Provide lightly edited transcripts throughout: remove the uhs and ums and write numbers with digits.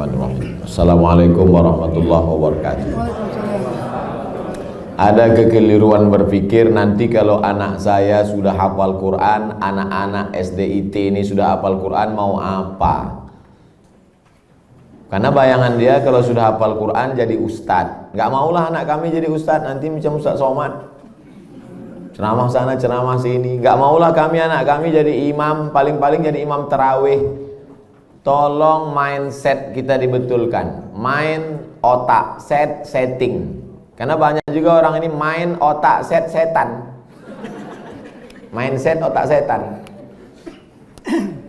Bismillahirrahmanirrahim. Assalamualaikum warahmatullahi wabarakatuh. Ada kekeliruan berpikir nanti kalau anak saya sudah hafal Quran, anak-anak SDIT ini sudah hafal Quran mau apa? Karena bayangan dia kalau sudah hafal Quran jadi ustadz. Gak maulah anak kami jadi ustadz, nanti macam Ustadz Somad, ceramah sana ceramah sini. Gak maulah anak kami jadi imam, paling-paling jadi imam tarawih. Tolong mindset kita dibetulkan, main otak, setting. Karena banyak juga orang ini main otak, setan. Mindset otak setan.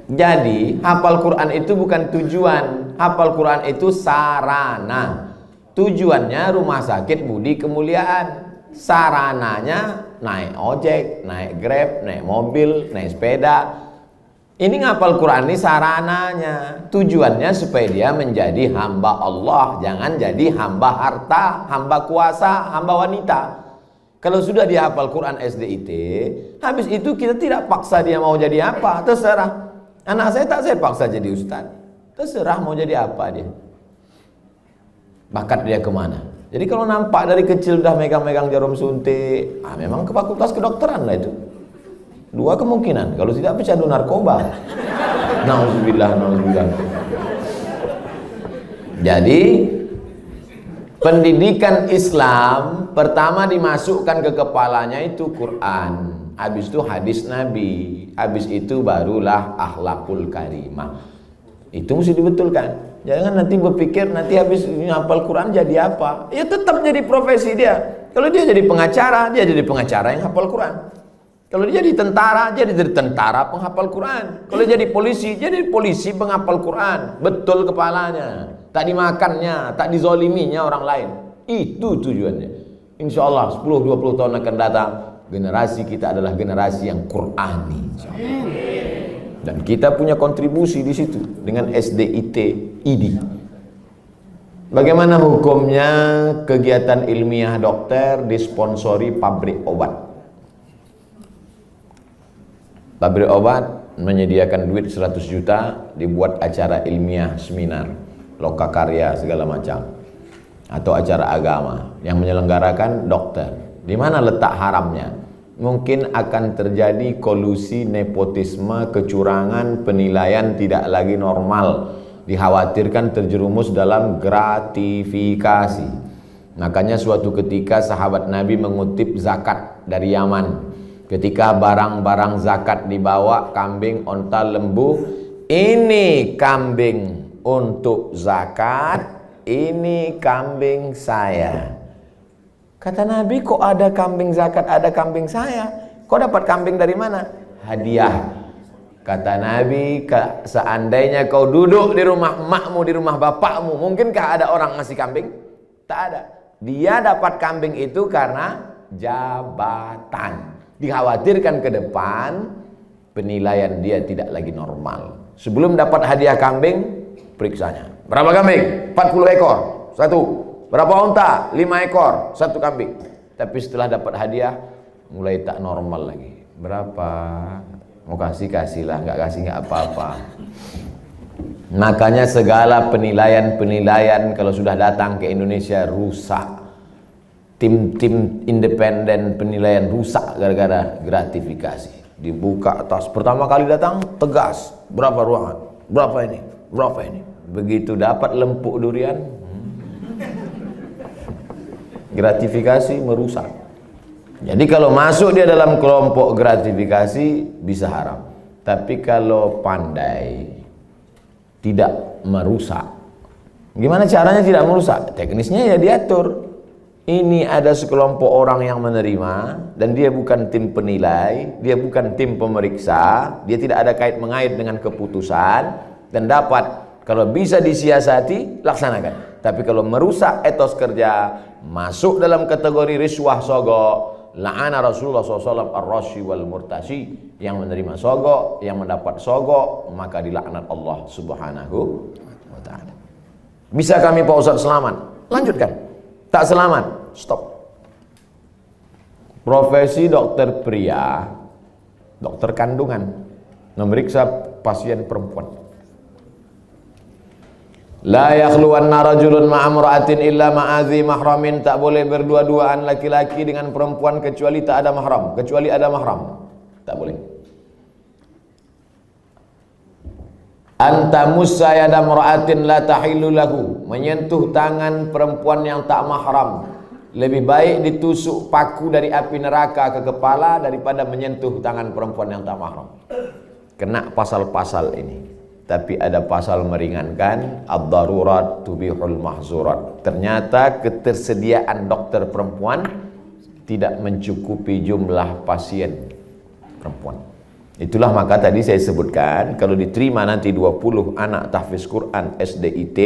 Jadi hafal Quran itu bukan tujuan, hafal Quran itu sarana. Tujuannya rumah sakit budi kemuliaan, sarananya naik ojek, naik grab, naik mobil, naik sepeda. Ini ngapal Quran ini sarananya, tujuannya supaya dia menjadi hamba Allah, jangan jadi hamba harta, hamba kuasa, hamba wanita. Kalau sudah dia hafal Quran SDIT, habis itu kita tidak paksa dia mau jadi apa, terserah. Anak saya tak saya paksa jadi ustaz, terserah mau jadi apa dia. Bakat dia kemana? Jadi kalau nampak dari kecil udah megang-megang jarum suntik, memang ke fakultas kedokteran lah itu. Dua kemungkinan, kalau tidak pecandu narkoba. Nauzubillah, nauzubillah. Jadi pendidikan Islam pertama dimasukkan ke kepalanya itu Quran, habis itu hadis Nabi, habis itu barulah akhlakul karimah. Itu mesti dibetulkan. Jangan nanti berpikir nanti habis hafal Quran jadi apa? Ya tetap jadi profesi dia. Kalau dia jadi pengacara, dia jadi pengacara yang hafal Quran. Kalau dia jadi tentara penghafal Quran. Kalau jadi polisi penghafal Quran. Betul kepalanya. Tak dimakannya, tak dizoliminya orang lain. Itu tujuannya. Insya Allah 10-20 tahun akan datang, generasi kita adalah generasi yang Qurani. Dan kita punya kontribusi di situ dengan SDIT ID. Bagaimana hukumnya kegiatan ilmiah dokter disponsori pabrik obat? Pabrik obat menyediakan duit 100 juta, dibuat acara ilmiah, seminar, lokakarya segala macam, atau acara agama yang menyelenggarakan dokter. Di mana letak haramnya? Mungkin akan terjadi kolusi, nepotisme, kecurangan, penilaian tidak lagi normal. Dikhawatirkan terjerumus dalam gratifikasi. Makanya suatu ketika sahabat Nabi mengutip zakat dari Yaman. Ketika barang-barang zakat dibawa, kambing, onta, lembu, ini kambing untuk zakat, ini kambing saya. Kata Nabi, kok ada kambing zakat, ada kambing saya? Kok dapat kambing dari mana? Hadiah. Kata Nabi, seandainya kau duduk di rumah emakmu, di rumah bapakmu, mungkinkah ada orang ngasih kambing? Tak ada. Dia dapat kambing itu karena jabatan. Dikhawatirkan ke depan penilaian dia tidak lagi normal. Sebelum dapat hadiah kambing, periksanya. Berapa kambing? 40 ekor, satu. Berapa unta? 5 ekor, satu kambing. Tapi setelah dapat hadiah, mulai tak normal lagi. Berapa? Mau kasih-kasihlah, nggak kasih nggak apa-apa. Makanya segala penilaian kalau sudah datang ke Indonesia rusak. Tim-tim independen penilaian rusak gara-gara gratifikasi. Dibuka atas, pertama kali datang tegas, berapa ruangan, berapa ini. Begitu dapat lempuk durian, gratifikasi merusak. Jadi kalau masuk dia dalam kelompok gratifikasi bisa haram. Tapi kalau pandai tidak merusak, gimana caranya tidak merusak? Teknisnya ya diatur. Ini ada sekelompok orang yang menerima dan dia bukan tim penilai, dia bukan tim pemeriksa, dia tidak ada kait-mengait dengan keputusan dan dapat, kalau bisa disiasati, laksanakan. Tapi kalau merusak etos kerja, masuk dalam kategori riswah sogok, la'ana Rasulullah SAW ar-rashi wal murtashi, yang menerima sogok, yang mendapat sogok, maka dilaknat Allah Subhanahu wa ta'ala. Bisa kami Pak Ustadz selamat? Lanjutkan. Tak selamat, stop. Profesi dokter pria, dokter kandungan, memeriksa pasien perempuan. La yakhluwanna rajulun ma'amra'atin illa ma'adhi mahramin. Tak boleh berdua-duaan laki-laki dengan perempuan kecuali tak ada mahram, kecuali ada mahram. Tak boleh. Anta musayyada mar'atin la tahillu lahu. Menyentuh tangan perempuan yang tak mahram lebih baik ditusuk paku dari api neraka ke kepala daripada menyentuh tangan perempuan yang tak mahram. Kena pasal-pasal ini. Tapi ada pasal meringankan, ad-darurat tubihul mahzurat. Ternyata ketersediaan dokter perempuan tidak mencukupi jumlah pasien perempuan. Itulah maka tadi saya sebutkan, kalau diterima nanti 20 anak tahfiz Quran SDIT,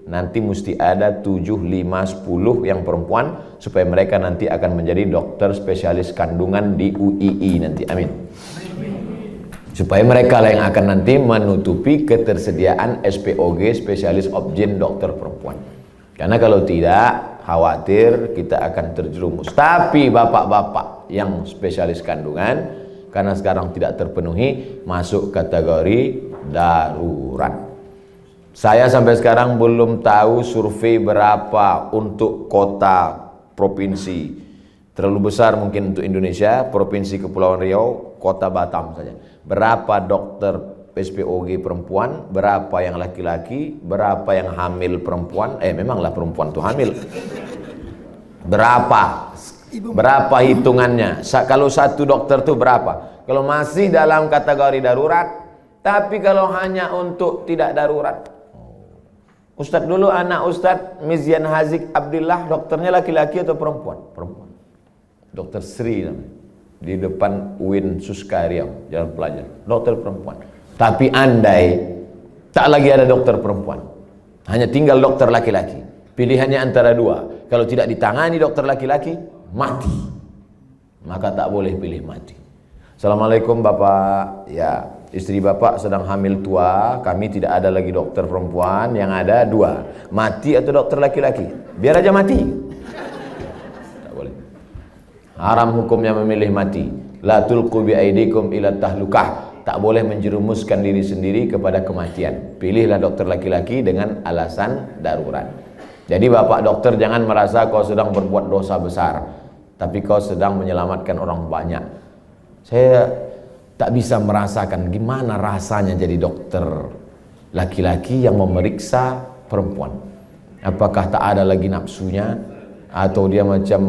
nanti mesti ada 7, 5, 10 yang perempuan, supaya mereka nanti akan menjadi dokter spesialis kandungan di UII nanti. Amin. Supaya mereka lah yang akan nanti menutupi ketersediaan SPOG, spesialis obgyn dokter perempuan. Karena kalau tidak, khawatir kita akan terjerumus. Tapi bapak-bapak yang spesialis kandungan, karena sekarang tidak terpenuhi, masuk kategori darurat. Saya sampai sekarang belum tahu survei berapa untuk kota provinsi. Terlalu besar mungkin untuk Indonesia, Provinsi Kepulauan Riau, Kota Batam saja. Berapa dokter SPOG perempuan, berapa yang laki-laki, berapa yang hamil perempuan, memanglah perempuan tuh hamil. Berapa hitungannya? Kalau satu dokter tuh berapa? Kalau masih dalam kategori darurat, tapi kalau hanya untuk tidak darurat. Ustadz dulu anak Ustadz Mizyan Hazik Abdillah, dokternya laki-laki atau perempuan? Perempuan. Dokter Sri namanya, di depan UIN Suska Riau, Jalan Pelajar, dokter perempuan. Tapi andai tak lagi ada dokter perempuan, hanya tinggal dokter laki-laki, pilihannya antara dua. Kalau tidak ditangani dokter laki-laki, mati. Maka tak boleh pilih mati. Assalamualaikum Bapak, ya istri Bapak sedang hamil tua, kami tidak ada lagi dokter perempuan, yang ada dua, mati atau dokter laki-laki. Biar aja mati. Haram hukumnya memilih mati. La tulqu bi aidikum ila tahlukah. Tak boleh menjerumuskan diri sendiri kepada kematian. Pilihlah dokter laki-laki dengan alasan darurat. Jadi bapak dokter jangan merasa kau sedang berbuat dosa besar, tapi kau sedang menyelamatkan orang banyak. Saya tak bisa merasakan gimana rasanya jadi dokter laki-laki yang memeriksa perempuan. Apakah tak ada lagi nafsunya? Atau dia macam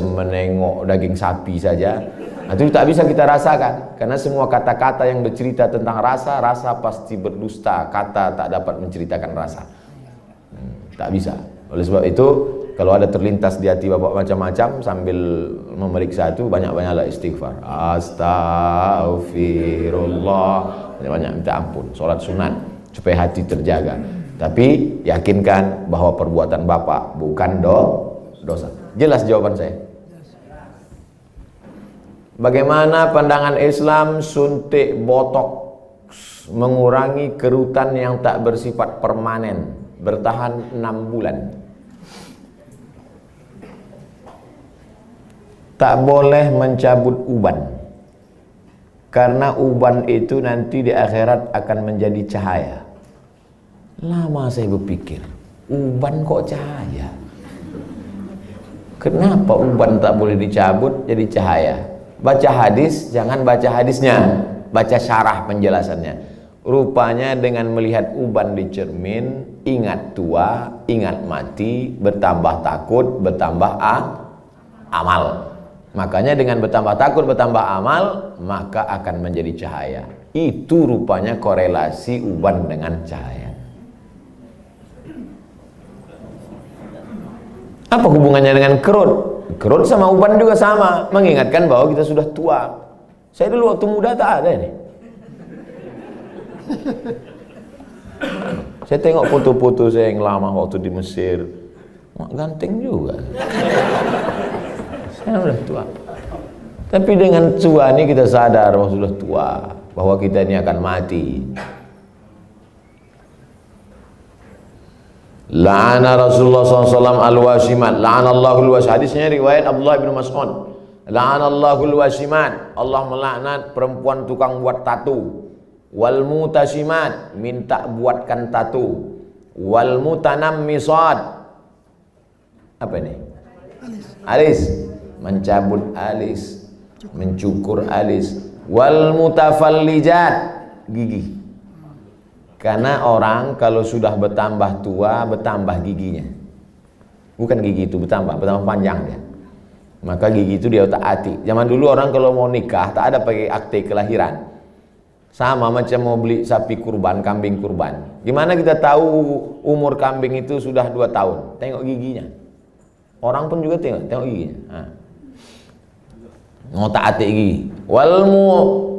menengok daging sapi saja? Itu tak bisa kita rasakan, karena semua kata-kata yang bercerita tentang rasa, rasa pasti berdusta. Kata tak dapat menceritakan rasa. Tak bisa. Oleh sebab itu, kalau ada terlintas di hati bapak macam-macam sambil memeriksa itu, banyak-banyaklah istighfar. Astaghfirullah. Banyak-banyak minta ampun. Solat sunat supaya hati terjaga. Tapi yakinkan bahwa perbuatan bapak bukan dosa. Jelas jawaban saya. Bagaimana pandangan Islam suntik botox mengurangi kerutan yang tak bersifat permanen, bertahan 6 bulan? Tak boleh mencabut uban, karena uban itu nanti di akhirat akan menjadi cahaya. Lama saya berpikir, uban kok cahaya? Kenapa uban tak boleh dicabut jadi cahaya? Baca hadis, jangan baca hadisnya, baca syarah penjelasannya. Rupanya dengan melihat uban di cermin, ingat tua, ingat mati, bertambah takut, bertambah amal. Makanya dengan bertambah takut, bertambah amal, maka akan menjadi cahaya. Itu rupanya korelasi uban dengan cahaya. Apa hubungannya dengan kerut? Kerut sama uban juga sama, mengingatkan bahwa kita sudah tua. Saya dulu waktu muda tak ada ini. Saya tengok foto-foto saya yang lama waktu di Mesir, ganteng juga. Saya sudah tua. Tapi dengan tua ini kita sadar bahwa sudah tua, bahwa kita ini akan mati. La'ana Rasulullah SAW al-wasimat. La'anallahu al-wasimat. Hadisnya riwayat Abdullah bin Mas'ud. La'anallahu al-wasimat. Allah melaknat perempuan tukang buat tatu. Wal mutasimat, minta buatkan tatu. Wal mutanammisat, apa ini? Alis, mencabut alis, mencukur alis. Wal mutafallijat, gigi. Karena orang kalau sudah bertambah tua, bertambah giginya. Bukan gigi itu bertambah panjang dia. Maka gigi itu dia otak-atik. Zaman dulu orang kalau mau nikah tak ada pakai akte kelahiran. Sama macam mau beli sapi kurban, kambing kurban. Gimana kita tahu umur kambing itu sudah 2 tahun? Tengok giginya. Orang pun juga tengok giginya. Otak-atik gigi. Wal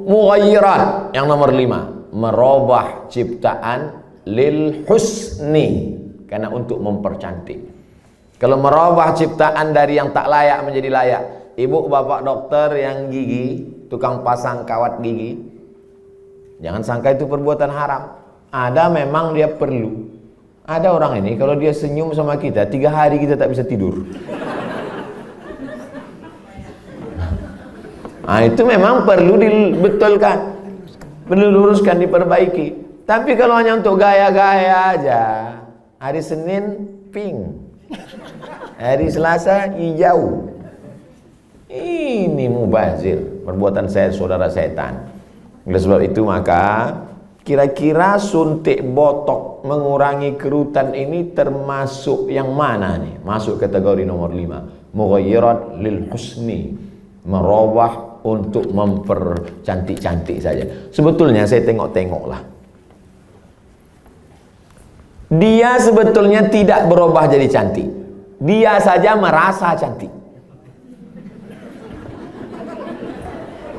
mughayyirat, yang nomor 5. Merubah ciptaan lil husni, karena untuk mempercantik. Kalau merubah ciptaan dari yang tak layak menjadi layak. Ibu bapak dokter yang gigi, tukang pasang kawat gigi, jangan sangka itu perbuatan haram. Ada memang dia perlu. Ada orang ini kalau dia senyum sama kita 3 hari kita tak bisa tidur. Nah, itu memang perlu dibetulkan, perlu luruskan, diperbaiki. Tapi kalau hanya untuk gaya-gaya aja, hari Senin pink, hari Selasa hijau, ini mubazir, perbuatan saudara setan. Oleh sebab itu maka kira-kira suntik botok mengurangi kerutan ini termasuk yang mana nih? Masuk kategori nomor 5, mughayyirat lil husni, merubah untuk mempercantik-cantik saja. Sebetulnya saya tengok-tengoklah, dia sebetulnya tidak berubah jadi cantik, dia saja merasa cantik.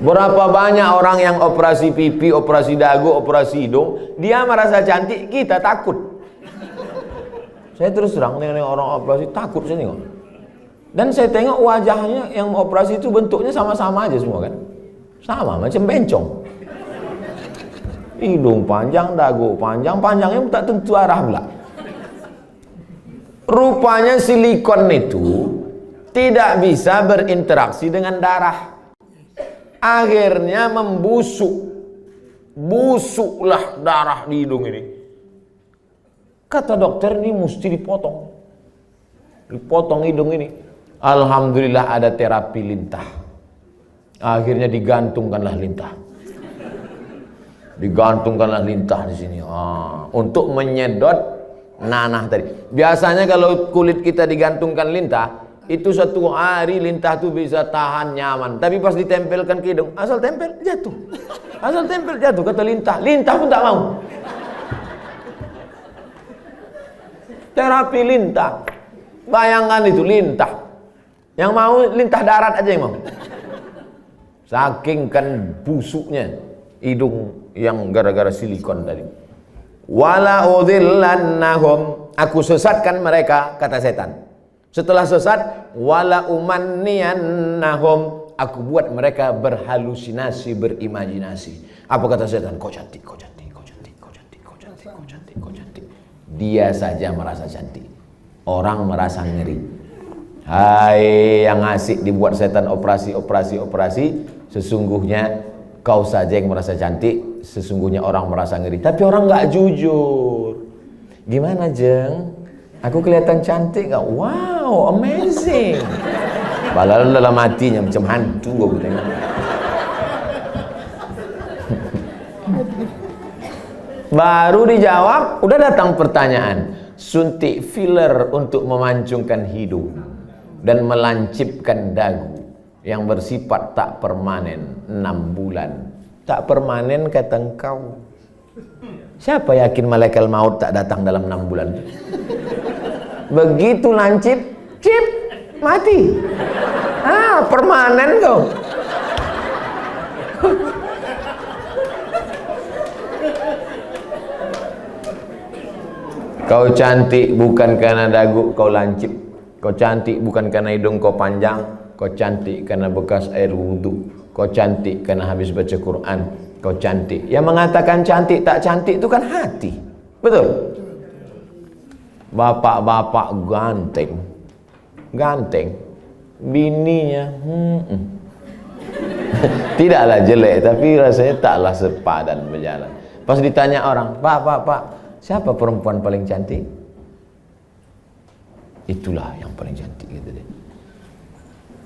Berapa banyak orang yang operasi pipi, operasi dagu, operasi hidung, dia merasa cantik, kita takut. Saya terus terang dengan orang operasi takut saya tengok. Dan saya tengok wajahnya yang operasi itu bentuknya sama-sama aja semua kan. Sama, macam bencong. Hidung panjang, dagu panjang, panjangnya tak tentu arah pula. Rupanya silikon itu tidak bisa berinteraksi dengan darah. Akhirnya membusuk. Busuklah darah di hidung ini. Kata dokter, ini mesti dipotong. Dipotong hidung ini. Alhamdulillah ada terapi lintah. Akhirnya digantungkanlah lintah. Digantungkanlah lintah di sini. Untuk menyedot nanah tadi. Biasanya kalau kulit kita digantungkan lintah, itu 1 hari lintah itu bisa tahan nyaman. Tapi pas ditempelkan ke hidung, asal tempel jatuh. Asal tempel jatuh, kata lintah. Lintah pun tak mau. Terapi lintah. Bayangkan itu lintah. Yang mau lintah darat aja yang mau. Saking kan busuknya hidung yang gara-gara silikon tadi. Wala udhillannahum, aku sesatkan mereka, kata setan. Setelah sesat, wala umanniyannahum, aku buat mereka berhalusinasi, berimajinasi. Apa kata setan? Kau cantik, kau cantik, kau cantik, kau cantik, kau cantik, kau cantik, kau cantik. Dia saja merasa cantik. Orang merasa ngeri. Hai yang asik dibuat setan operasi, sesungguhnya kau saja yang merasa cantik, sesungguhnya orang merasa ngeri. Tapi orang nggak jujur. Gimana Jeng? Aku kelihatan cantik nggak? Wow, amazing. Padahal dalam hatinya macam hantu aku tengok. Baru dijawab, udah datang pertanyaan. Suntik filler untuk memancungkan hidung dan melancipkan dagu yang bersifat tak permanen 6 bulan. Tak permanen kata engkau. Siapa yakin malaikat maut tak datang dalam 6 bulan? Begitu lancip, cip, mati. Permanen kau. Kau cantik bukan karena dagu kau lancip. Kau cantik bukan karena hidung kau panjang. Kau cantik karena bekas air wudhu. Kau cantik karena habis baca Quran. Kau cantik. Yang mengatakan cantik tak cantik itu kan hati. Betul? Bapak-bapak ganteng. Ganteng. Bininya tidaklah jelek, tapi rasanya taklah sepadan berjalan. Pas ditanya orang, Pak, siapa perempuan paling cantik? Itulah yang paling cantik gitu deh.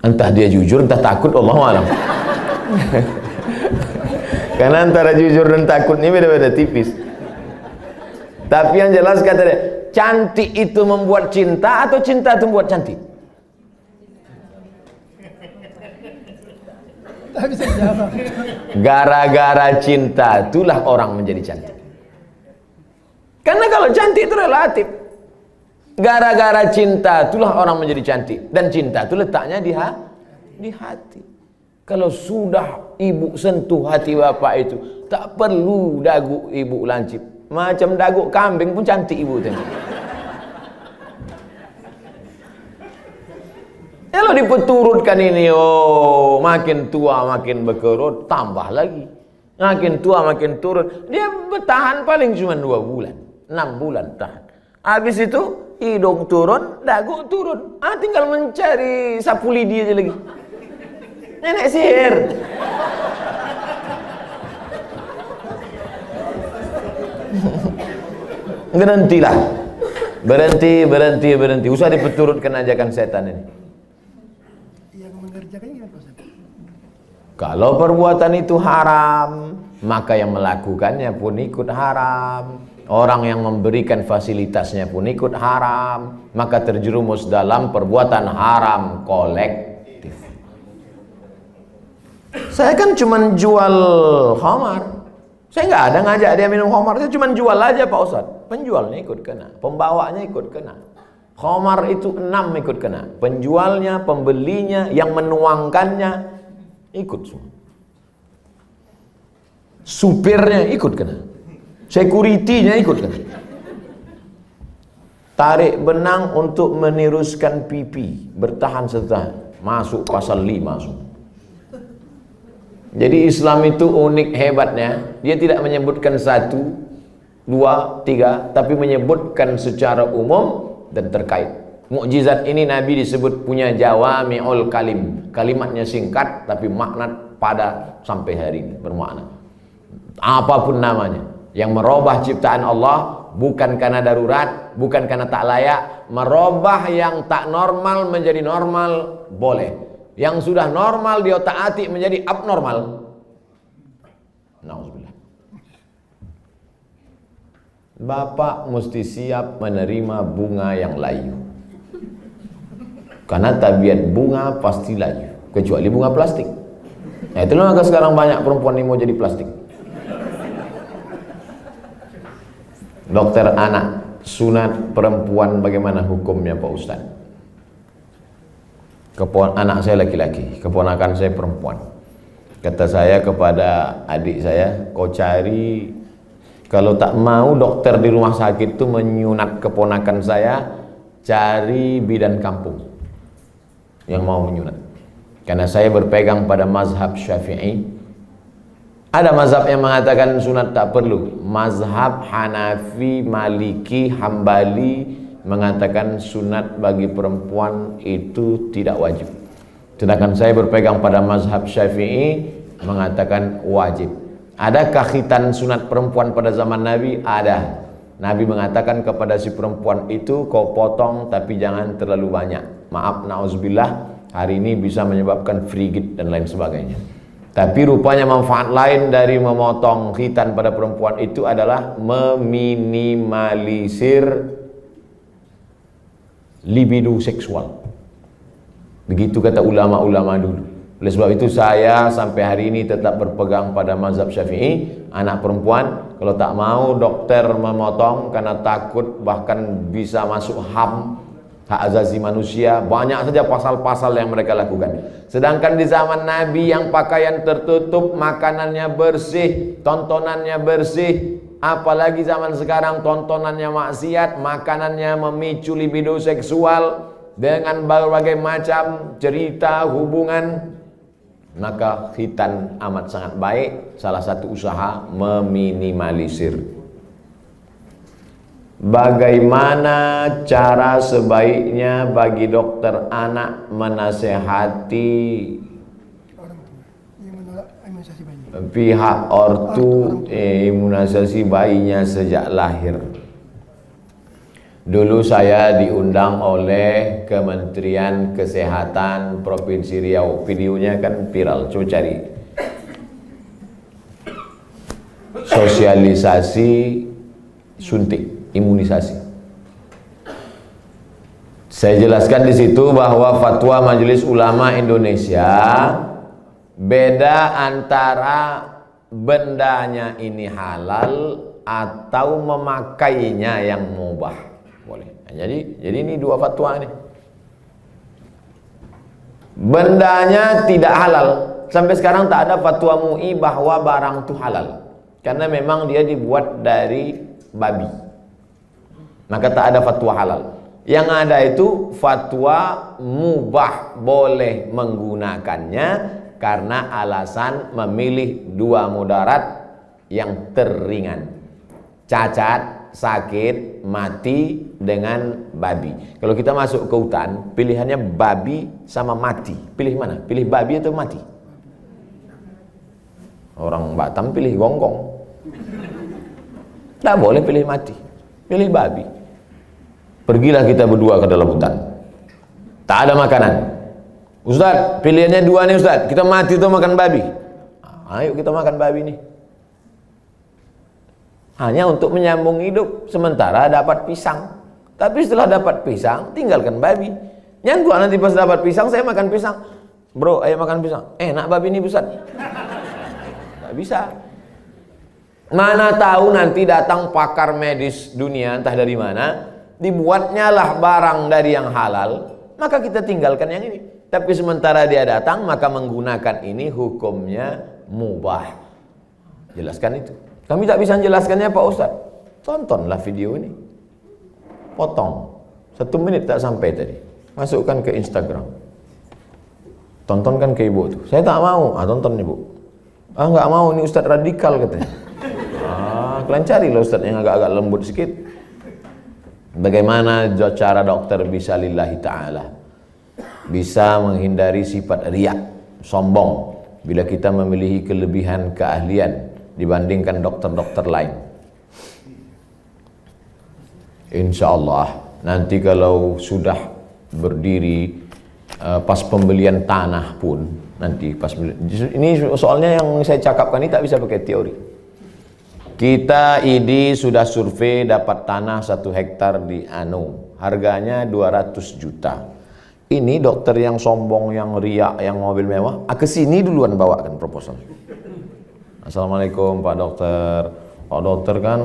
Entah dia jujur, entah takut, Allahu a'lam. Karena antara jujur dan takut ini beda-beda tipis. Tapi yang jelas kata dia, cantik itu membuat cinta atau cinta itu membuat cantik? Gara-gara cinta itulah orang menjadi cantik. Karena kalau cantik itu relatif. Gara-gara cinta itulah orang menjadi cantik. Dan cinta itu letaknya di hati. Kalau sudah ibu sentuh hati bapak itu, tak perlu dagu ibu lancip. Macam dagu kambing pun cantik ibu tengok. Kalau dipeturutkan ini, oh makin tua makin berkerut, tambah lagi. Makin tua makin turun. Dia bertahan paling cuma 2 bulan, 6 bulan tahan. Habis itu hidung turun, dagu turun. Tinggal mencari sapu lidi aja lagi. Nenek sihir. Berhentilah. Berhenti. Usah dipeturutkan ajakan setan ini. Yang mengerjakannya gimana, Pak Ustaz? Kalau perbuatan itu haram, maka yang melakukannya pun ikut haram. Orang yang memberikan fasilitasnya pun ikut haram. Maka terjerumus dalam perbuatan haram kolektif. Saya kan cuma jual khamar. Saya nggak ada ngajak dia minum khamar. Saya cuma jual aja Pak Ustadz. Penjualnya ikut kena, pembawanya ikut kena. Khamar itu 6 ikut kena. Penjualnya, pembelinya, yang menuangkannya ikut semua. Supirnya ikut kena. Security-nya ikut kena. Tarik benang untuk meniruskan pipi, bertahan setahun, masuk pasal 5 semua. Jadi Islam itu unik hebatnya, dia tidak menyebutkan 1, 2, 3, tapi menyebutkan secara umum dan terkait. Mukjizat ini Nabi disebut punya jawami'ul kalim. Kalimatnya singkat tapi makna padat sampai hari ini bermakna. Apapun namanya, yang merubah ciptaan Allah bukan karena darurat, bukan karena tak layak. Merubah yang tak normal menjadi normal boleh. Yang sudah normal dia taati menjadi abnormal. Nauzubillah. Bapak mesti siap menerima bunga yang layu. Karena tabiat bunga pasti layu, kecuali bunga plastik. Nah, itulah maka sekarang banyak perempuan yang mau jadi plastik. Dokter anak, sunat perempuan bagaimana hukumnya Pak Ustaz? Anak saya laki-laki, keponakan saya perempuan. Kata saya kepada adik saya, kau cari, kalau tak mau dokter di rumah sakit itu menyunat keponakan saya, cari bidan kampung yang mau menyunat. Karena saya berpegang pada mazhab Syafi'i. Ada mazhab yang mengatakan sunat tak perlu. Mazhab Hanafi, Maliki, Hambali mengatakan sunat bagi perempuan itu tidak wajib. Sedangkan saya berpegang pada mazhab Syafi'i mengatakan wajib. Adakah khitan sunat perempuan pada zaman Nabi? Ada. Nabi mengatakan kepada si perempuan itu, kau potong tapi jangan terlalu banyak. Maaf, na'udzubillah, hari ini bisa menyebabkan frigid dan lain sebagainya. Tapi rupanya manfaat lain dari memotong khitan pada perempuan itu adalah meminimalisir libido seksual. Begitu kata ulama-ulama dulu. Oleh sebab itu saya sampai hari ini tetap berpegang pada mazhab Syafi'i. Anak perempuan kalau tak mau dokter memotong karena takut bahkan bisa masuk HAM, hak asasi manusia, banyak saja pasal-pasal yang mereka lakukan. Sedangkan di zaman Nabi yang pakaian tertutup, makanannya bersih, tontonannya bersih. Apalagi zaman sekarang tontonannya maksiat, makanannya memicu libido seksual dengan berbagai macam cerita hubungan. Maka khitan amat sangat baik, salah satu usaha meminimalisir. Bagaimana cara sebaiknya bagi dokter anak menasehati Orang tua yang menolak imunisasi bayi. pihak ortu imunisasi bayinya sejak lahir? Dulu saya diundang oleh Kementerian Kesehatan Provinsi Riau. Videonya kan viral, coba cari. Sosialisasi suntik, imunisasi. Saya jelaskan di situ bahwa fatwa Majelis Ulama Indonesia beda antara bendanya ini halal atau memakainya yang mubah. Boleh. Jadi ini dua fatwa ini. Bendanya tidak halal. Sampai sekarang tak ada fatwa MUI bahwa barang itu halal. Karena memang dia dibuat dari babi. Maka tak ada fatwa halal. Yang ada itu fatwa mubah, boleh menggunakannya karena alasan memilih dua mudarat yang teringan. Cacat, sakit, mati dengan babi. Kalau kita masuk ke hutan, pilihannya babi sama mati. Pilih mana? Pilih babi atau mati? Orang Batam pilih gonggong. Tak boleh pilih mati. Pilih babi. Pergilah kita berdua ke dalam hutan. Tak ada makanan. Ustaz, pilihannya dua nih Ustaz. Kita mati atau makan babi? Ayo kita makan babi nih. Hanya untuk menyambung hidup, sementara dapat pisang. Tapi setelah dapat pisang, tinggalkan babi. Jangan gua nanti pas dapat pisang, saya makan pisang. Bro, ayo makan pisang. Enak babi ini Ustaz. Nggak bisa. Mana tahu nanti datang pakar medis dunia, entah dari mana, dibuatnya lah barang dari yang halal, maka kita tinggalkan yang ini. Tapi sementara dia datang, maka menggunakan ini hukumnya mubah. Jelaskan itu. Kami tak bisa menjelaskannya Pak Ustaz. Tontonlah video ini. Potong. 1 menit tak sampai tadi. Masukkan ke Instagram. Tontonkan ke ibu tuh. Saya tak mau. Tonton ibu. Nggak mau, ini Ustaz radikal katanya. Kalian carilah Ustaz yang agak-agak lembut sedikit. Bagaimana cara dokter bisa lillahi ta'ala, bisa menghindari sifat riya, sombong, bila kita memiliki kelebihan keahlian dibandingkan dokter-dokter lain. Insya Allah nanti kalau sudah berdiri pas pembelian tanah pun nanti pas ini soalnya yang saya cakapkan ini tak bisa pakai teori. Kita ID sudah survei dapat tanah 1 hektar di harganya 200 juta. Ini dokter yang sombong, yang riak, yang mobil mewah, kesini duluan bawakan proposal. Assalamualaikum Pak Dokter. Pak Dokter kan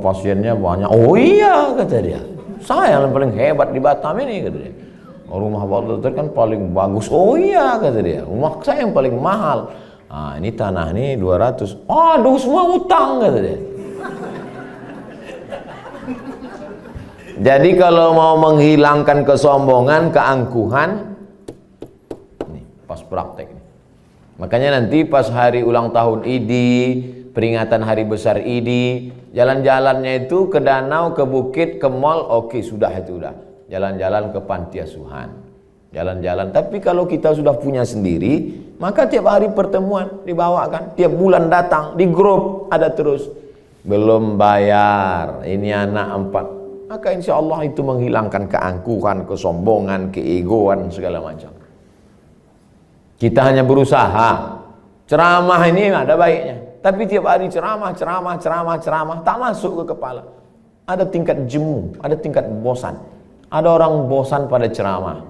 pasiennya banyak. Oh iya kata dia. Saya yang paling hebat di Batam ini kata dia. Rumah Pak Dokter kan paling bagus. Oh iya kata dia. Rumah saya yang paling mahal. Ini tanah nih 200. Aduh semua utang kata dia. Jadi kalau mau menghilangkan kesombongan, keangkuhan, nih pas praktek nih. Makanya nanti pas hari ulang tahun ID, peringatan hari besar ID, jalan-jalannya itu ke danau, ke bukit, ke mall, oke sudah itu udah. Jalan-jalan ke panti asuhan, jalan-jalan. Tapi kalau kita sudah punya sendiri, maka tiap hari pertemuan dibawakan, tiap bulan datang di grup ada terus. Belum bayar, ini anak 4. Maka insya Allah itu menghilangkan keangkuhan, kesombongan, keegoan segala macam. Kita hanya berusaha. Ceramah ini ada baiknya, tapi tiap hari ceramah, tak masuk ke kepala. Ada tingkat jemu, ada tingkat bosan. Ada orang bosan pada ceramah.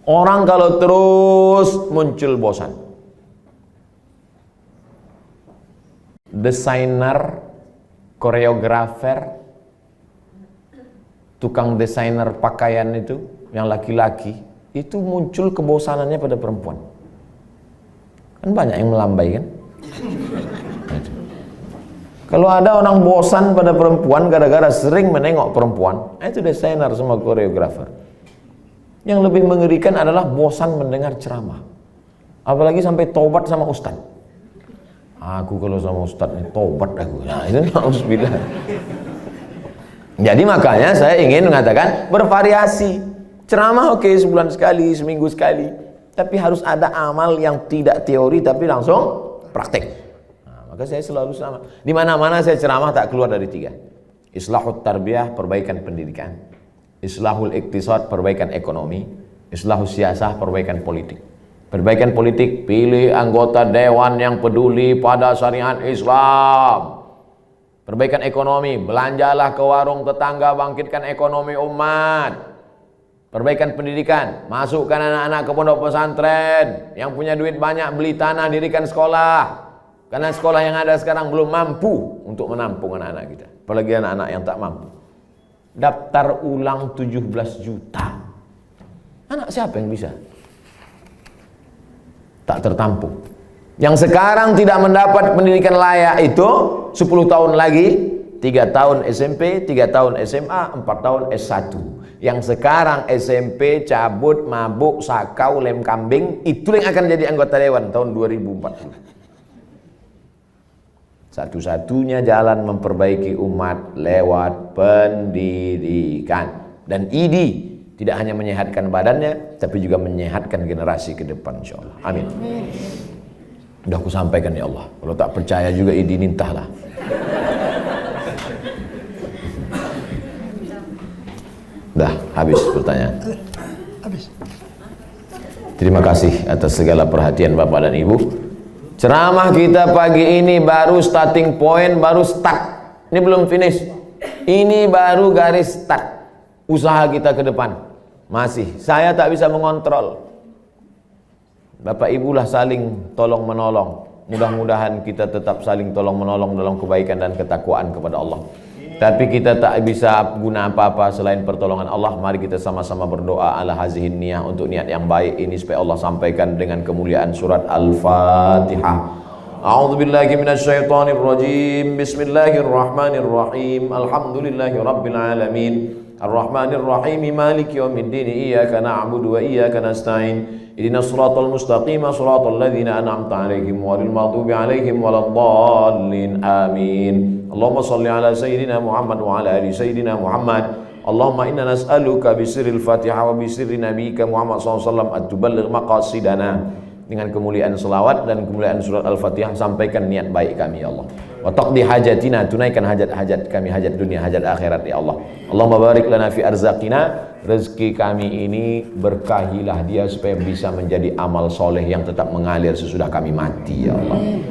Orang kalau terus muncul bosan. Desainer, koreografer, tukang desainer pakaian itu, yang laki-laki, itu muncul kebosanannya pada perempuan. Kan banyak yang melambai kan? Kalau ada orang bosan pada perempuan gara-gara sering menengok perempuan, itu desainer sama koreografer. Yang lebih mengerikan adalah bosan mendengar ceramah. Apalagi sampai tobat sama ustaz. Aku kalau sama ustaz ini tobat aku. Nah, itu na'udzubillah. Jadi makanya saya ingin mengatakan bervariasi. Ceramah oke, sebulan sekali, seminggu sekali. Tapi harus ada amal yang tidak teori tapi langsung praktek. Nah, maka saya selalu sama. Di mana-mana saya ceramah tak keluar dari 3. Islahut tarbiyah, perbaikan pendidikan. Islahul iktisad, perbaikan ekonomi. Islahul siyasah, perbaikan politik. Perbaikan politik, pilih anggota dewan yang peduli pada syariat Islam. Perbaikan ekonomi, belanjalah ke warung tetangga, bangkitkan ekonomi umat. Perbaikan pendidikan, masukkan anak-anak ke pondok pesantren. Yang punya duit banyak, beli tanah, dirikan sekolah. Karena sekolah yang ada sekarang belum mampu untuk menampung anak-anak kita. Apalagi anak-anak yang tak mampu. Daftar ulang 17 juta. Anak siapa yang bisa? Tak tertampung. Yang sekarang tidak mendapat pendidikan layak itu 10 tahun lagi, 3 tahun SMP, 3 tahun SMA, 4 tahun S1. Yang sekarang SMP cabut, mabuk, sakau, lem kambing, itu yang akan jadi anggota dewan tahun 2040. Satu-satunya jalan memperbaiki umat lewat pendidikan. Dan ID tidak hanya menyehatkan badannya, tapi juga menyehatkan generasi ke depan, insyaallah. Amin. Udah aku sampaikan ya Allah. Kalau tak percaya juga ID nintahlah. Dah habis pertanyaan. Habis. Terima kasih atas segala perhatian Bapak dan Ibu. Ceramah kita pagi ini baru starting point, baru start. Ini belum finish. Ini baru garis start usaha kita ke depan. Masih, saya tak bisa mengontrol. Bapak Ibu lah saling tolong menolong. Mudah-mudahan kita tetap saling tolong menolong dalam kebaikan dan ketakwaan kepada Allah. Tapi kita tak bisa guna apa-apa selain pertolongan Allah. Mari kita sama-sama berdoa ala hazihin niyah, untuk niat yang baik ini supaya Allah sampaikan dengan kemuliaan surat Al-Fatihah. A'udzubillahi minasyaitonir rajim. Bismillahirrahmanirrahim. Alhamdulillahirabbil alamin. Ar-Rahmanir Rahim. Maliki yaumiddin. Iyyaka na'budu wa iyyaka nasta'in. Ihdinas siratal mustaqim, siratal ladzina an'amta 'alaihim ghairil maghdubi 'alaihim waladdallin. Amin. Allahumma shalli ala sayyidina Muhammad wa ala ali sayyidina Muhammad. Allahumma inna nas'aluka bisirril Fatihah wa bisirri nabiyyika Muhammad sallallahu alaihi wasallam at-tuballigh maqasidana. Dengan kemuliaan selawat dan kemuliaan surat Al-Fatihah, sampaikan niat baik kami ya Allah. Wa taqdi hajatina, tunaikan hajat-hajat kami, hajat dunia, hajat akhirat ya Allah. Allahumma barik lana fi arzaqina, rezeki kami ini berkahilah dia supaya bisa menjadi amal soleh yang tetap mengalir sesudah kami mati ya Allah.